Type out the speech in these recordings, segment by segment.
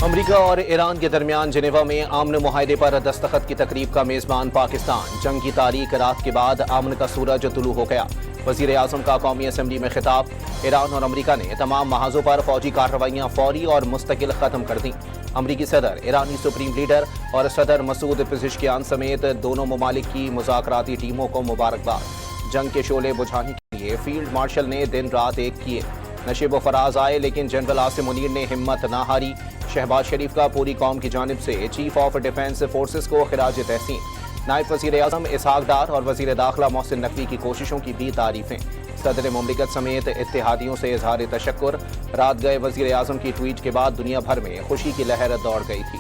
अमरीका और ईरान के दरमियान जिनेवा में आमन मुआहदे पर दस्तखत की तकरीब का मेजबान पाकिस्तान। जंग की तारीख रात के बाद आमन का सूरज तुलू हो गया। वजीर आजम का कौमी असम्बली में खिताब। ईरान और अमरीका ने तमाम महाजों पर फौजी कार्रवाइयाँ फौरी और मुस्तकिल खत्म कर दी। अमरीकी सदर, ईरानी सुप्रीम लीडर और सदर मसूद पेज़ेश्कियान समेत दोनों ममालिक की मुज़ाकराती टीमों को मुबारकबाद। जंग के शोले बुझाने के लिए फील्ड मार्शल ने दिन रात एक किए। नशीब व फराज आए लेकिन जनरल आसिम मुनीर ने हिम्मत ना हारी। शहबाज शरीफ का पूरी कौम की जानिब से चीफ ऑफ डिफेंस फोर्सेस को खिराज तहसीन। नायब वज़ीर आज़म इसहाक डार और वज़ीर दाखिला मोहसिन नकवी की कोशिशों की भी तारीफें। सदर मुमलिकत समेत इत्तेहादियों से इजहार तशक्कुर। रात गए वज़ीर आज़म की ट्वीट के बाद दुनिया भर में खुशी की लहर दौड़ गई थी।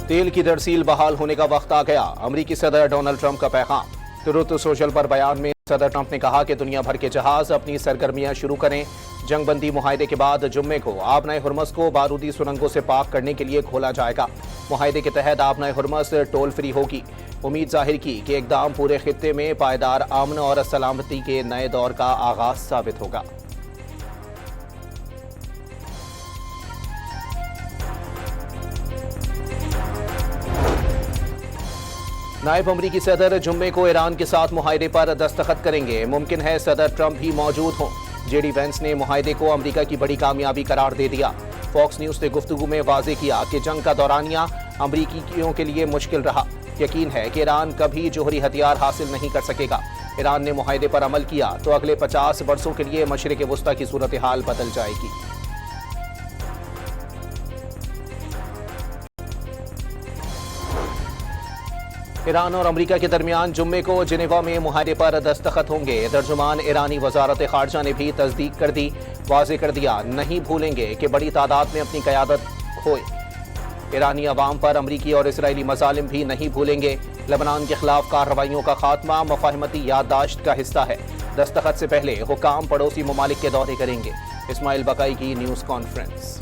तेल की दरसील बहाल होने का वक्त आ गया। अमरीकी सदर डोनाल्ड ट्रंप का पैगाम। ट्रुथ सोशल पर बयान में सदर ट्रंप ने कहा कि दुनिया भर के जहाज अपनी सरगर्मियां शुरू करें। जंगबंदी मुआहदे के बाद जुम्मे को आबनाए हुर्मस को बारूदी सुरंगों से पाक करने के लिए खोला जाएगा। मुआहदे के तहत आबनाए हुर्मस टोल फ्री होगी। उम्मीद जाहिर की कि इकदाम पूरे खित्ते में पायदार अमन और सलामती के नए दौर का आगाज साबित होगा। नायब अमरीकी सदर जुम्मे को ईरान के साथ मुआहदे पर दस्तखत करेंगे। मुमकिन है सदर ट्रंप भी मौजूद हों। जेडी वेंस ने मुआहदे को अमरीका की बड़ी कामयाबी करार दे दिया। फॉक्स न्यूज ने गुफ्तगू में वाजे किया कि जंग का दौरानिया अमरीकियों के लिए मुश्किल रहा। यकीन है कि ईरान कभी जोहरी हथियार हासिल नहीं कर सकेगा। ईरान ने मुआहदे पर अमल किया तो अगले 50 वर्षों के लिए मशरिक वुस्ता की सूरत हाल बदल जाएगी। ईरान और अमरीका के दरमियान जुम्मे को जिनेवा में मुआहदे पर दस्तखत होंगे। तर्जुमान ईरानी वजारत खारजा ने भी तस्दीक कर दी। वाज़े कर दिया, नहीं भूलेंगे कि बड़ी तादाद में अपनी क़यादत खोए। ईरानी अवाम पर अमरीकी और इसराइली मज़ालिम भी नहीं भूलेंगे। लेबनान के खिलाफ कार्रवाइयों का खात्मा मफाहमती याददाश्त का हिस्सा है। दस्तखत से पहले हुकाम पड़ोसी ममालिक के दौरे करेंगे। इस्माइल बकाई की न्यूज़ कॉन्फ्रेंस।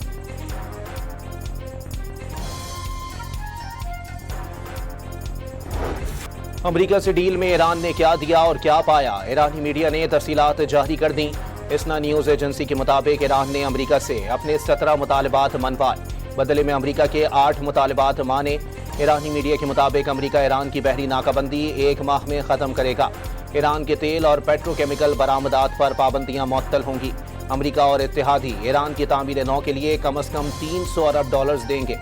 अमरीका से डील में ईरान ने क्या दिया और क्या पाया, ईरानी मीडिया ने तफसीलात जारी कर दी। इसना न्यूज़ एजेंसी के मुताबिक ईरान ने अमरीका से अपने 17 मुतालबात मनवाए। बदले में अमरीका के 8 मुतालबात माने। ईरानी मीडिया के मुताबिक अमरीका ईरान की बहरी नाकाबंदी 1 माह में ख़त्म करेगा। ईरान के तेल और पेट्रोकेमिकल बरामदात पर पाबंदियाँ मुअत्तल होंगी। अमरीका और इत्तेहादी ईरान की तामीर नौ के लिए कम अज़ कम $300 अरब देंगे।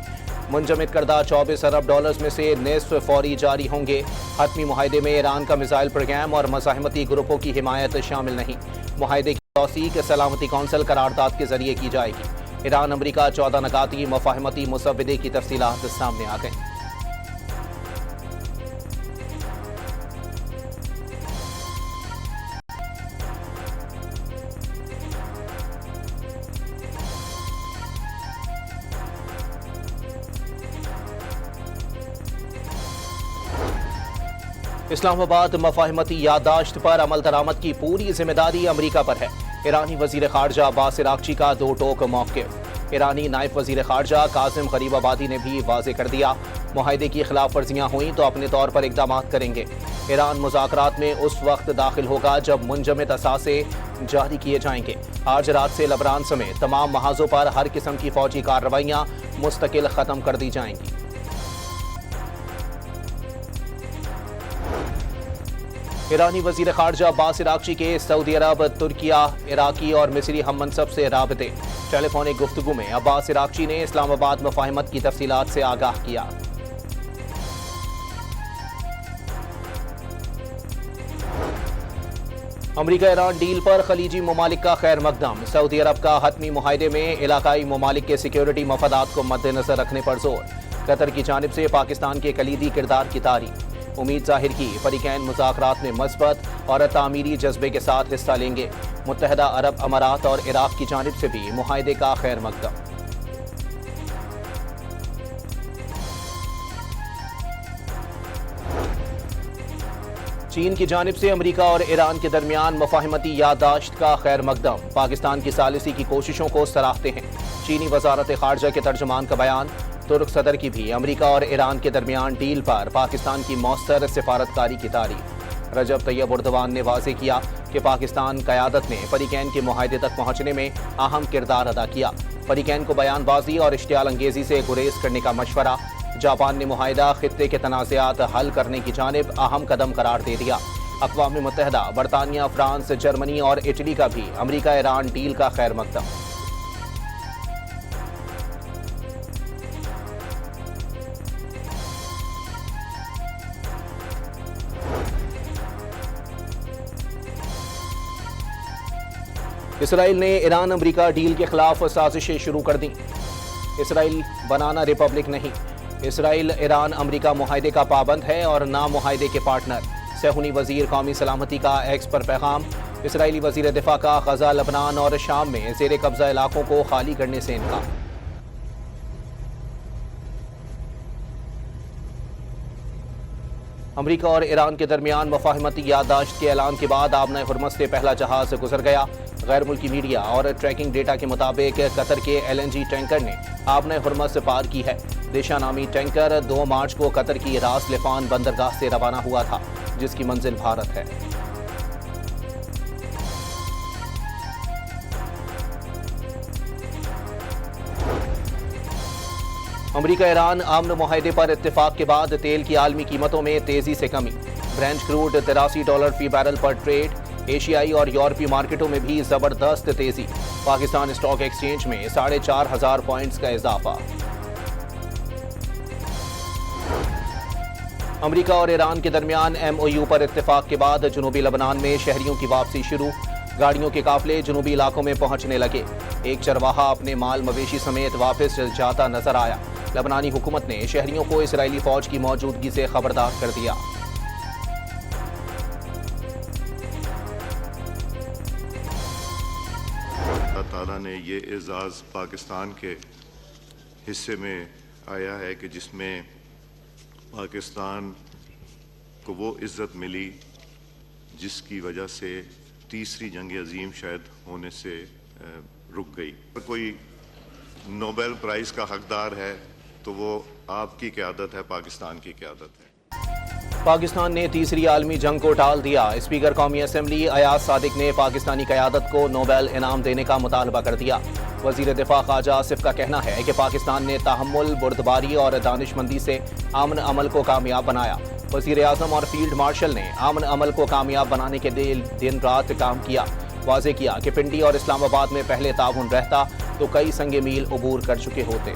मुंजमद करदा $24 अरब में से निस्फ फौरी जारी होंगे। हतमी मुआहदे में ईरान का मिसाइल प्रोग्राम और मज़ाहमती ग्रुपों की हिमायत शामिल नहीं। मुआहदे की तौसीक सलामती कौंसिल करारदाद के जरिए की जाएगी। ईरान अमरीका 14 नकाती मफाहमती मुसव्वदे की तफसीलात सामने आ गई। इस्लामाबाद मफाहमती याददाश्त पर अमल दरामद की पूरी जिम्मेदारी अमरीका पर है। ईरानी वजीर खारजा अब्बास इराक्ची का दो टोक मौक़िफ़। ईरानी नायब वजीर खारजा कासिम गरीबाबादी ने भी वाज़े कर दिया, मुआहदे की खिलाफ वर्जियाँ हुई तो अपने तौर पर इक़दाम करेंगे। ईरान मुज़ाकरात में उस वक्त दाखिल होगा जब मुंजमद असासे जारी किए जाएंगे। आज रात से लेबनान समेत तमाम महाजों पर हर किस्म की फौजी कार्रवाइयाँ मुस्तकिल ख़त्म कर दी जाएंगी। ईरानी वजीर खारजा अब्बास इराक्ची के सऊदी अरब, तुर्किया, इराकी और मिस्री हम मनसब से राबते। टेलीफोनिक गुफ्तगू में अब्बास इराक्ची ने इस्लामाबाद मफाहमत की तफसीलात से आगाह किया। अमरीका ईरान डील पर खलीजी ममालिक का खैर मकदम। सऊदी अरब का हतमी मुआहदे में इलाकाई ममालिक के सिक्योरिटी मफादात को मद्देनजर रखने पर जोर। कतर की जानिब से पाकिस्तान के कलीदी किरदार की तारीफ। उम्मीद जाहिर की फरीकैन मुज़ाकरात में मस्बत और तामीरी जज्बे के साथ हिस्सा लेंगे। मुत्तहदा अरब अमारात और इराक की जानिब से भी मुआहदे का खैर मकदम। चीन की जानिब से अमेरिका और ईरान के दरमियान मुफाहमती याददाश्त का खैर मकदम, पाकिस्तान की सालिसी की कोशिशों को सराहते हैं। चीनी वजारत खारजा के तर्जुमान का बयान। तुर्क सदर की भी अमेरिका और ईरान के दरमियान डील पर पाकिस्तान की मौसर सिफारतकारी की तारीफ। रजब तैयब उर्दवान ने वाज़ेह किया कि पाकिस्तान क़यादत ने परीकैन के मुआहदे तक पहुंचने में अहम किरदार अदा किया। परीकैन को बयानबाजी और इश्तियाल अंगेजी से गुरेज करने का मशवरा। जापान ने मुआहिदा खित्ते के तनाज़ात हल करने की जानिब अहम कदम करार दे दिया। अक़वाम मुत्तहिदा, बरतानिया, फ्रांस, जर्मनी और इटली का भी अमेरिका ईरान डील का खैर मकदम। इसराइल ने ईरान अमेरिका डील के खिलाफ साजिशें शुरू कर दी। इसराइल बनाना रिपब्लिक नहीं। इसराइल ईरान अमेरिका मुआहदे का पाबंद है और ना मुआहदे के पार्टनर। सहूनी वजीर कौमी सलामती का एक्स पर पैगाम। इसराइली वजीर दिफा का गजा, लबनान और शाम में जेर कब्जा इलाकों को खाली करने से इनकार। अमेरिका और ईरान के दरमियान मुफाहमती याददाश्त के ऐलान के बाद आबना हुर्मुज़ से पहला जहाज गुजर गया। गैर मुल्की मीडिया और ट्रैकिंग डेटा के मुताबिक कतर के LNG टैंकर ने आबना हुर्मुज़ से पार की है। दिशा नामी टैंकर 2 मार्च को कतर की रास लिफान बंदरगाह से रवाना हुआ था, जिसकी मंजिल भारत है। अमेरिका ईरान आमन मुआहदे पर इत्तेफाक के बाद तेल की आलमी कीमतों में तेजी से कमी। ब्रेंट क्रूड $83 फी बैरल पर ट्रेड। एशियाई और यूरोपीय मार्केटों में भी जबरदस्त तेजी। पाकिस्तान स्टॉक एक्सचेंज में 4,500 पॉइंट्स का इजाफा। अमेरिका और ईरान के दरमियान MOU पर इत्तेफाक के बाद जनूबी लबनान में शहरियों की वापसी शुरू। गाड़ियों के काफिले जनूबी इलाकों में पहुंचने लगे। एक चरवाहा अपने माल मवेशी समेत वापस जाता नजर आया। लबनानी हुकूमत ने शहरियों को इसराइली फौज की मौजूदगी से खबरदार कर दिया। अल्लाह ताला ने ये एजाज़ पाकिस्तान के हिस्से में आया है कि जिसमें पाकिस्तान को वो इज़्ज़त मिली जिसकी वजह से तीसरी जंग अजीम शायद होने से रुक गई। कोई नोबेल प्राइज़ का हकदार है तो वो आपकी क़यादत है, पाकिस्तान की क़यादत है। पाकिस्तान ने तीसरी आलमी जंग को टाल दिया। स्पीकर कौमी असम्बली अयाज सादिक ने पाकिस्तानी क़यादत को नोबेल इनाम देने का मुतालबा कर दिया। वज़ीर दिफा ख्वाजा आसिफ का कहना है कि पाकिस्तान ने तहम्मुल, बुर्दबारी और दानिशमंदी से अमन अमल को कामयाब बनाया। वज़ीर आज़म और फील्ड मार्शल ने अमन अमल को कामयाब बनाने के लिए दिन रात काम किया। वाज़ेह किया कि पिंडी और इस्लामाबाद में पहले ताउन रहता तो कई संगे मील अबूर कर चुके होते।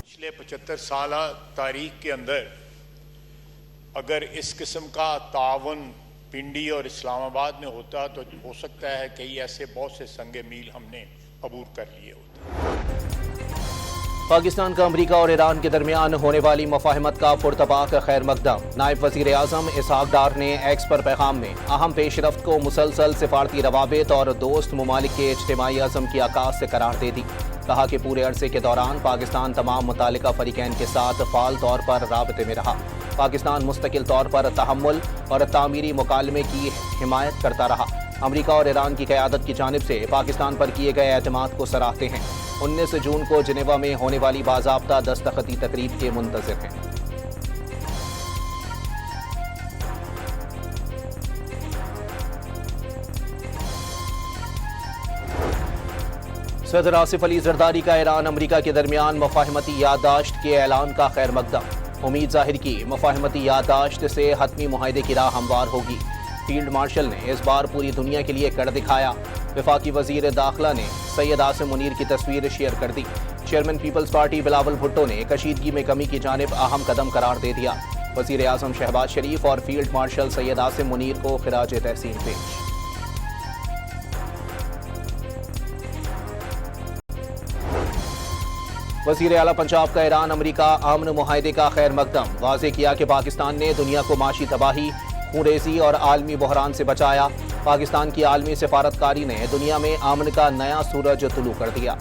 पिछले 75 साल तारीख के अंदर अगर इस किस्म का ताउन पिंडी और इस्लामाबाद में होता तो हो सकता है कई ऐसे बहुत से संगे मील हमने अबूर कर लिए होते। पाकिस्तान का अमेरिका और ईरान के दरमियान होने वाली मुफाहमत का पुरतबाक खैर मकदम। नायब वज़ीर आज़म इसहाक डार ने एक्स पर पैगाम में अहम पेशरफ्त को मुसलसल सिफारती रवाबित और दोस्त ममालिक के इज्तिमाई अज़म की आकाश से करार दे दी। कहा कि पूरे अरसे के दौरान पाकिस्तान तमाम मुतालिका फरीकैन के साथ फ़ाल तौर पर राबते में रहा। पाकिस्तान मुस्तकिल तौर पर तहम्मुल और तामीरी मुकालमे की हिमायत करता रहा। अमेरिका और ईरान की क़यादत की जानिब से पाकिस्तान पर किए गए एतमाद को सराहते हैं। 19 जून को जिनेवा में होने वाली बाज़ाब्ता दस्तखती तकरीब के मुंतज़िर हैं। सदर आसिफ अली जरदारी का ईरान अमेरिका के दरमियान मुफाहमती याददाश्त के ऐलान का खैर मकदम। उम्मीद जाहिर की मुफाहमती याददाश्त से हतमी मुआहदे की राह हमवार होगी। फील्ड मार्शल ने इस बार पूरी दुनिया के लिए कर दिखाया। वफाकी वजीर दाखिला ने सैयद आसिम मुनीर की तस्वीर शेयर कर दी। Chairman people's party Bilawal Bhutto ने कशीदगी में कमी की जानिब अहम कदम करार दे दिया। वजीर आज़म शहबाज शरीफ और फील्ड मार्शल सैयद आसिम मुनीर को खिराज तहसीन पेश। वज़ीर आला पंजाब का ईरान अमेरिका आमन मुआहदे का खैर मकदम। वाज़ेह किया कि पाकिस्तान ने दुनिया को माशी तबाही, खूनरेज़ी और आलमी बहरान से बचाया। पाकिस्तान की आलमी सिफारतकारी ने दुनिया में अमन का नया सूरज तुलू कर दिया।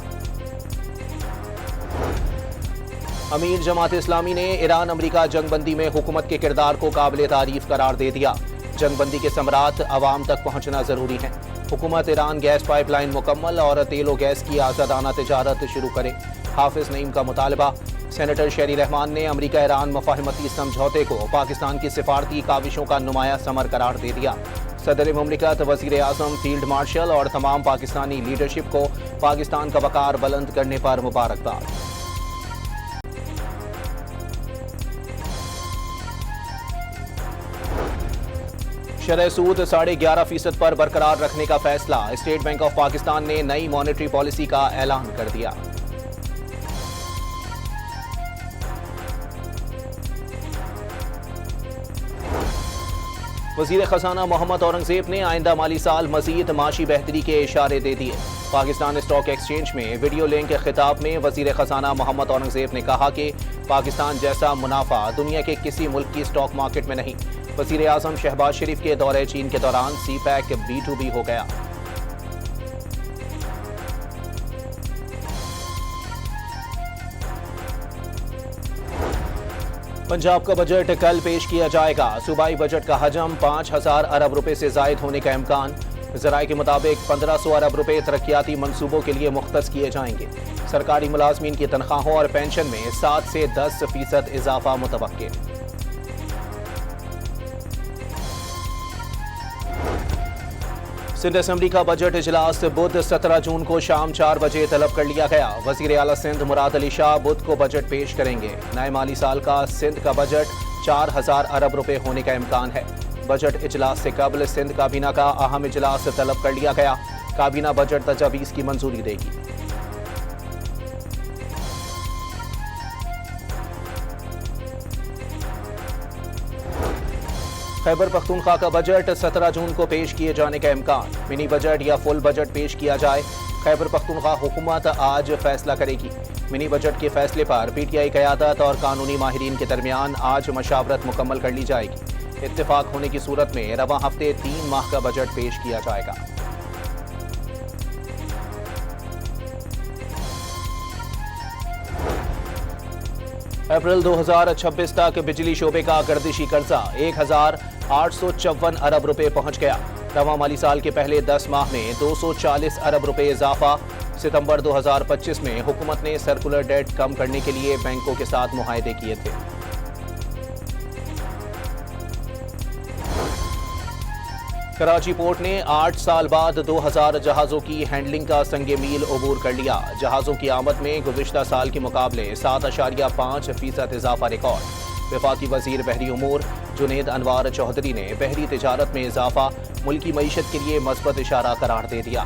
अमीर जमात इस्लामी ने ईरान अमरीका जंगबंदी में हुकूमत के किरदार को काबिल तारीफ करार दे दिया। जंगबंदी के समरात अवाम तक पहुंचना जरूरी है। हुकूमत ईरान गैस पाइपलाइन मुकम्मल और तेल और गैस की आज़ादाना तिजारत शुरू करे। हाफिज नईम का मुतालबा। सेनेटर शेरी रहमान ने अमरीका ईरान मुफाहमती समझौते को पाकिस्तान की सिफारती काविशों का नुमाया समर करार दे दिया। सदर मुमलिकत, वज़ीर आज़म, फील्ड मार्शल और तमाम पाकिस्तानी लीडरशिप को पाकिस्तान का वकार बुलंद करने पर मुबारकबाद। शरह सूद 11.5% पर बरकरार रखने का फैसला। स्टेट बैंक ऑफ पाकिस्तान ने नई मॉनेटरी पॉलिसी का ऐलान कर दिया। वज़ीर खजाना मोहम्मद औरंगजेब ने आइंदा माली साल मजीद माशी बेहतरी के इशारे दे दिए। पाकिस्तान स्टॉक एक्सचेंज में वीडियो लिंक के खिताब में वज़ीर खजाना मोहम्मद औरंगजेब ने कहा कि पाकिस्तान जैसा मुनाफा दुनिया के किसी मुल्क की स्टॉक मार्केट में नहीं। वज़ीर आज़म शहबाज शरीफ के दौरे चीन के दौरान CPEC B2B हो गया। पंजाब का बजट कल पेश किया जाएगा। सूबाई बजट का हजम 5,000 अरब रुपए से जायद होने का इम्कान। ज़राए के मुताबिक 1,500 अरब रुपए तरक्याती मंसूबों के लिए मुख्तस किए जाएंगे। सरकारी मुलाजमीन की तनख्वाहों और पेंशन में 7 से 10% इजाफा मुतवक्के। सिंध असेंबली का बजट इजलास बुध 17 जून को शाम 4 बजे तलब कर लिया गया। वज़ीर आला सिंध मुराद अली शाह बुध को बजट पेश करेंगे। नए माली साल का सिंध का बजट 4,000 अरब रुपए होने का इम्कान है। बजट इजलास से कबल सिंध काबीना का अहम इजलास तलब कर लिया गया। काबीना बजट तजावीज़ की मंजूरी देगी। खैबर पख्तूनख्वा का बजट 17 जून को पेश किए जाने का इम्कान। मिनी बजट या फुल बजट पेश किया जाए, खैबर पख्तूनख्वा हुकूमत आज फैसला करेगी। मिनी बजट के फैसले पर PTI क़यादत और कानूनी माहिरीन के दरमियान आज मशावरत मुकम्मल कर ली जाएगी। इत्तेफाक होने की सूरत में रवां हफ्ते 3 माह का बजट पेश किया जाएगा। अप्रैल 2026 तक बिजली शोबे का गर्दिशी कर्जा 1,854 अरब रुपए पहुंच गया। रवां माली साल के पहले 10 माह में 240 अरब रुपए इजाफा। सितंबर 2025 में हुकूमत ने सर्कुलर डेट कम करने के लिए बैंकों के साथ मुआहदे किए थे। कराची पोर्ट ने 8 साल बाद 2000 जहाज़ों की हैंडलिंग का संगे मील अबूर कर लिया। जहाज़ों की आमद में गुज़िश्ता साल के मुकाबले 7.5% इजाफा रिकॉर्ड। वफाकी वज़ीर बहरी उमूर जुनेद अनवार चौधरी ने बहरी तिजारत में इजाफा मुल्की मईशत के लिए मस्बत इशारा करार दे दिया।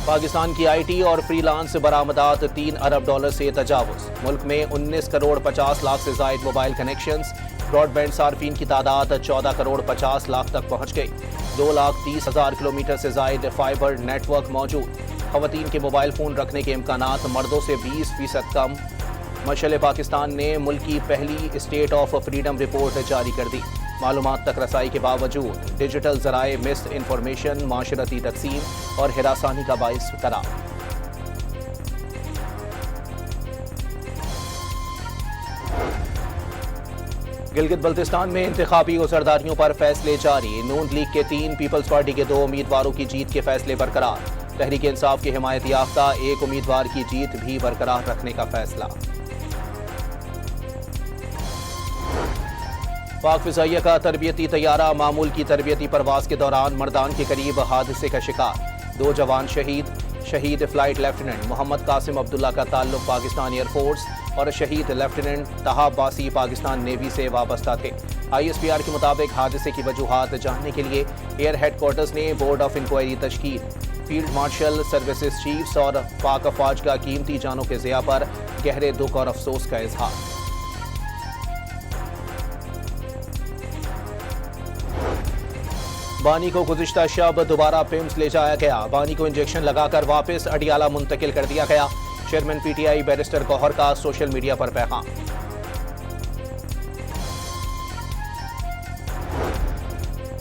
पाकिस्तान की IT और फ्रीलांस बरामदात 3 अरब डॉलर से तजावुज़। मुल्क में 19 करोड़ 50 लाख से जायद मोबाइल कनेक्शंस। ब्रॉडबैंड सार्फिन की तादाद 14 करोड़ 50 लाख तक पहुंच गई। 2,30,000 किलोमीटर से जायद फाइबर नेटवर्क मौजूद। खवातीन के मोबाइल फ़ोन रखने के इम्कानात मर्दों से 20% कम। मशअल पाकिस्तान ने मुल्क की पहली स्टेट ऑफ फ्रीडम रिपोर्ट जारी कर दी। मालूमात तक रसाई के बावजूद डिजिटल ज़राए मिस इंफॉर्मेशन माशरती तकसीम और हिरासानी का बाइस करार। गिलगित बल्तिस्तान में इंतखाबी गुजरदारियों पर फैसले जारी। नून लीग के 3, पीपल्स पार्टी के 2 उम्मीदवारों की जीत के फैसले बरकरार। तहरीक इंसाफ की हिमायत याफ्ता 1 उम्मीदवार की जीत भी बरकरार रखने का फैसला। पाक फिजाइया का तरबियती तैयारा मामूल की तरबियती परवाज के दौरान मर्दान के करीब हादसे का शिकार। 2 जवान शहीद। शहीद फ्लाइट लेफ्टिनेंट मोहम्मद कासिम अब्दुल्ला का ताल्लुक पाकिस्तान एयरफोर्स और शहीद लेफ्टिनेंट तहाब बासी पाकिस्तान नेवी से वाबस्ता थे। ISPR के मुताबिक हादसे की वजूहात जानने के लिए एयर हेडक्वार्टर्स ने बोर्ड ऑफ इंक्वायरी तश्कील। फील्ड मार्शल, सर्विसेज चीफ्स और पाक अफवाज का कीमती जानों के ज़िया पर गहरे दुख और अफसोस का इजहार। बानी को गुज़िश्ता शब दोबारा पिम्स ले जाया गया। बानी को इंजेक्शन लगाकर वापस अडियाला मुंतकिल कर दिया गया। चेयरमैन PTI बैरिस्टर गौहर का सोशल मीडिया पर पैगाम।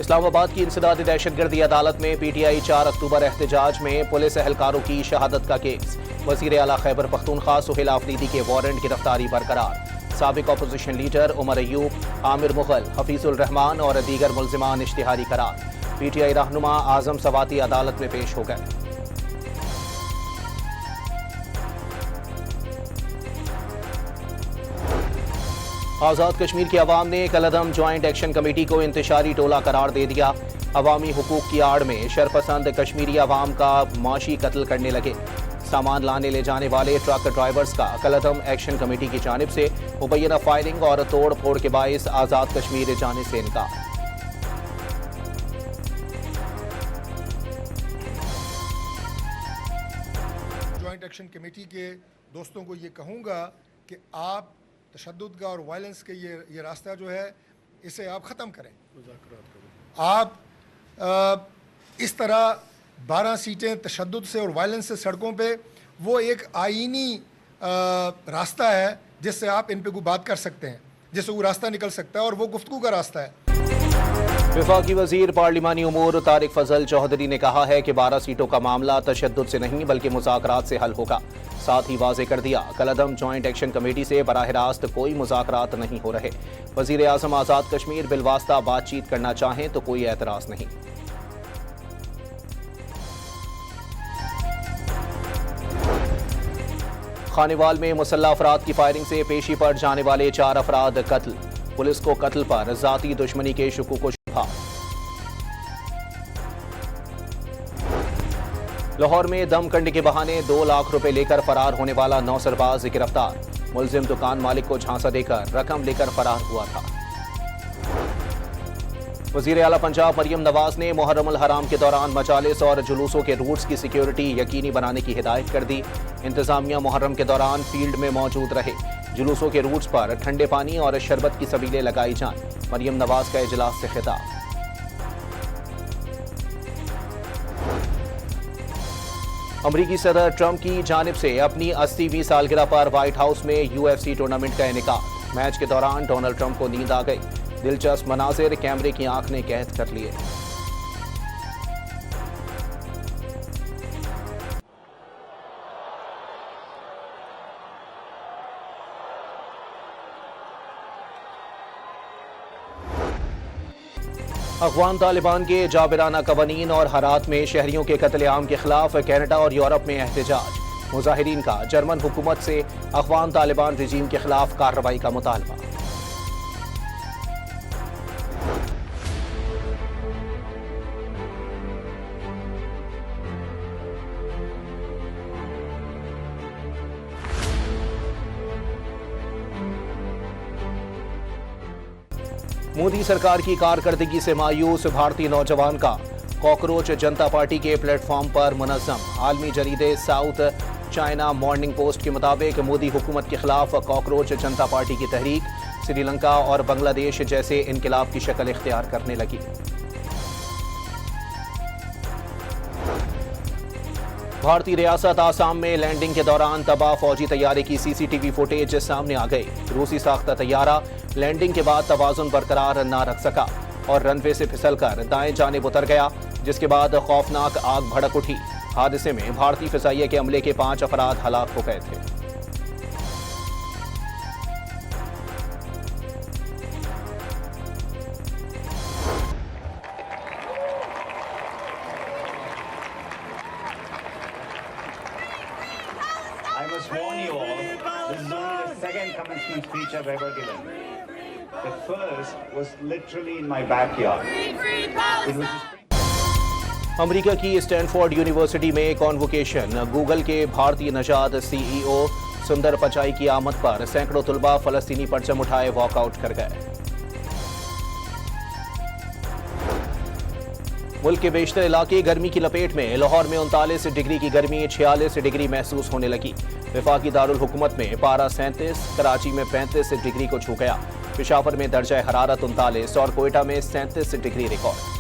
इस्लामाबाद की इंसदादी दहशतगर्दी अदालत में पीटीआई 4 अक्टूबर एहतजाज में पुलिस एहलकारों की शहादत का केस। वजीर आला खैबर पख्तूनख्वा सुहेल आफरीदी के वारंट गिरफ्तारी बरकरार। साबिक अपोजिशन लीडर उमर अयूब, आमिर मुगल, हफीजुल रहमान और दीगर मुल्जिमान इश्तिहारी करार। पीटीआई रहनुमा आजम सवाती अदालत में पेश हो गए। आज़ाद कश्मीर की अवाम ने कलअदम ज्वाइंट एक्शन कमेटी को इंतशारी टोला करार दे दिया। अवामी हुकूक की आड़ में शरपसंद कश्मीरी अवाम का माशी कत्ल करने लगे। सामान लाने ले जाने वाले ट्रक ड्राइवर्स का कलअदम एक्शन कमेटी की जानिब से मुबैना फायरिंग और तोड़ फोड़ के बायस आज़ाद कश्मीर जाने से इनकार। ज्वाइंट एक्शन कमेटी के दोस्तों को ये कहूँगा कि आप तशद्दुद का और वायलेंस के ये रास्ता जो है इसे आप ख़त्म करें। आप इस तरह 12 सीटें तशद्दुद से और वायलेंस से सड़कों पे, वो एक आईनी रास्ता है जिससे आप इन पे कोई बात कर सकते हैं, जिससे वो रास्ता निकल सकता है और वो गुफ्तगू का रास्ता है। वफाकी वजीर पार्लिमानी उमूर तारिक फजल चौधरी ने कहा है कि 12 सीटों का मामला तशद्दुद से नहीं बल्कि मुज़ाकरात से हल होगा। साथ ही वाज़े कर दिया कलअदम ज्वाइंट एक्शन कमेटी से बराह रास्त कोई मुज़ाकरात नहीं हो रहे। वज़ीर आज़म आज़ाद कश्मीर बिलवास्ता बातचीत करना चाहें तो कोई एतराज़ नहीं। खानेवाल में मुसल्लह अफराद की फायरिंग से पेशी पर जाने वाले 4 अफराद कत्ल। पुलिस को कत्ल पर जाती दुश्मनी के शुकूक शुबहा। लाहौर में दम करने के बहाने 2 लाख रुपए लेकर फरार होने वाला 9 सरबाज गिरफ्तार। मुलजिम दुकान मालिक को झांसा देकर रकम लेकर फरार हुआ था। वजीर आला पंजाब मरियम नवाज ने मुहर्रम अल हराम के दौरान मजालिस और जुलूसों के रूट्स की सिक्योरिटी यकीनी बनाने की हिदायत कर दी। इंतजामिया मुहर्रम के दौरान फील्ड में मौजूद रहे। जुलूसों के रूट्स पर ठंडे पानी और शरबत की सबीलें लगाई जाएं। मरियम नवाज का इजलास से खिताब। अमरीकी सदर ट्रंप की जानिब से अपनी 80वीं सालगिरह पर व्हाइट हाउस में यूएफसी टूर्नामेंट का इनेकाद। मैच के दौरान डोनाल्ड ट्रंप को नींद आ गई। दिलचस्प मनाजिर कैमरे की आंख ने कैद कर लिए। अफगान तालिबान के जाबिराना कवानीन और हालात में शहरियों के कत्लेआम के खिलाफ कनाडा और यूरोप में एहतजाज। मुजाहिरीन का जर्मन हुकूमत से अफगान तालिबान रजीम के खिलाफ कार्रवाई का मुतालबा। मोदी सरकार की कारकर्दगी से मायूस भारतीय नौजवान का कॉकरोच जनता पार्टी के प्लेटफॉर्म पर मुनज़्ज़म। आलमी जरीदे साउथ चाइना मॉर्निंग पोस्ट के मुताबिक मोदी हुकूमत के खिलाफ कॉकरोच जनता पार्टी की तहरीक श्रीलंका और बांग्लादेश जैसे इनकलाब की शक्ल इख्तियार करने लगी। भारतीय रियासत आसाम में लैंडिंग के दौरान तबाह फौजी तैयारे की सीसीटीवी फुटेज सामने आ गई। रूसी साख्ता तैयारा लैंडिंग के बाद तवाजुन बरकरार न रख सका और रनवे से फिसलकर दाएं जानिब उतर गया, जिसके बाद खौफनाक आग भड़क उठी। हादसे में भारतीय फिजाइया के अमले के 5 अफराद हलाक हो गए थे। I must warn you all, this is only the second commencement speech I've ever given. The first was literally in my backyard. It was America की स्टैनफोर्ड यूनिवर्सिटी में कॉन्वोकेशन। गूगल के भारतीय नजाद सीईओ सुंदर पिचाई की आमद पर सैकड़ों तुलबा फलस्तीनी परचम उठाए वॉकआउट कर गए। मुल्क के बेशतर इलाके गर्मी की लपेट में। लाहौर में 39 डिग्री की गर्मी 46 डिग्री महसूस होने लगी। वफाकी दारुल हुकूमत में पारा 37, कराची में 35 डिग्री को छू गया। पेशावर में दर्जा हरारत 39 और कोयटा में 37 डिग्री रिकॉर्ड।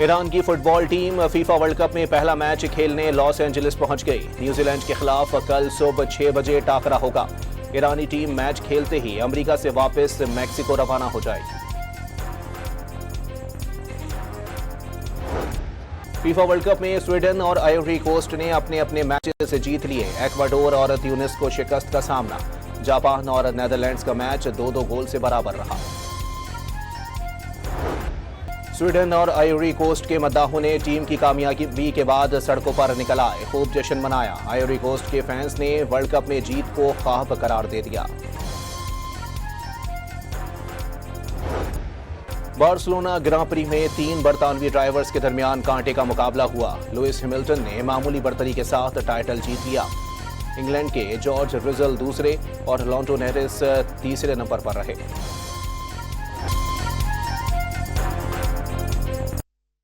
ईरान की football team FIFA world cup में पहला मैच खेलने लॉस एंजलिस पहुंच गई। न्यूजीलैंड के खिलाफ कल सुबह 6 बजे टाकरा होगा। ईरानी टीम मैच खेलते ही अमेरिका से वापस मैक्सिको रवाना हो जाएगी। फीफा वर्ल्ड कप में स्वीडन और आइवरी कोस्ट ने अपने अपने मैचेस जीत लिए। एक्वाडोर और ट्यूनिस को शिकस्त का सामना। जापान और नेदरलैंड्स का मैच 2-2 गोल से बराबर रहा। स्वीडन और आइवरी कोस्ट के मद्दाहों ने टीम की कामयाबी के बाद सड़कों पर निकल आए, खूब जश्न मनाया। आइवरी कोस्ट के फैंस ने वर्ल्ड कप में जीत को ख्वाब करार दे दिया। बार्सिलोना ग्रां प्री में 3 बरतानवी ड्राइवर्स के दरमियान कांटे का मुकाबला हुआ। लुइस हैमिल्टन ने मामूली बढ़तरी के साथ टाइटल जीत लिया। इंग्लैंड के जॉर्ज रसल दूसरे और लॉन्डो नॉरिस तीसरे नंबर पर रहे।